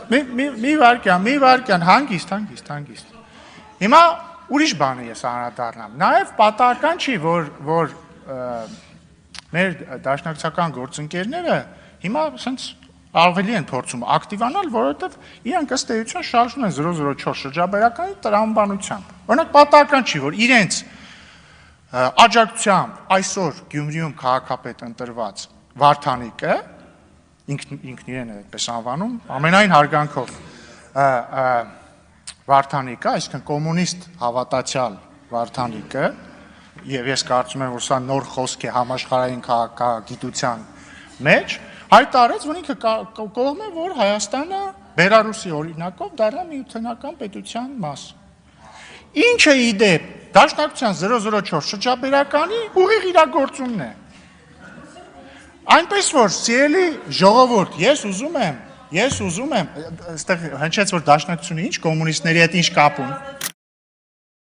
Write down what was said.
Մի վարկյան, հանգիստ։ Հիմա ուրիշ բան ես անդրադառնամ։ Նաև պատահական չի, որ մեր դաշնակցական գործընկերները հիմա ասենց ավելի են փորձում ակտիվանալ, որովհետև իրանք ըստ էության շարժվում են 004 շրջաբերականի տրամաբանությամբ։ Օրինակ պատահական չի, որ իրենց աջակցությամբ այսօր Գյումրիում քաղաքապետ ընտրված Վարդանիկը, ինքն իրեն է այդպես անվանում, ամենայն հարգանքով Վարդանիկը, այսինքն կոմունիստ հավատացյալ Վարդանիկը, եւ ես կարծում եմ, որ սա նոր խոսք է համաշխարհային քաղաքագիտության մեջ, հայտարարեց, որ ինքը կողմ է, որ Հայաստանը Բելարուսի օրինակով դառնա միութենական պետության մաս։ Ինչը ի դեպ Դաշնակցության 004 շրջաբերականի ուղիղ իրագործումն է։ Այնպես որ, սիրելի ժողովուրդ, ես ուզում եմ, այստեղ հնչեց, որ Դաշնակցությունը ինչ կոմունիստների հետ ինչ կապ ունի։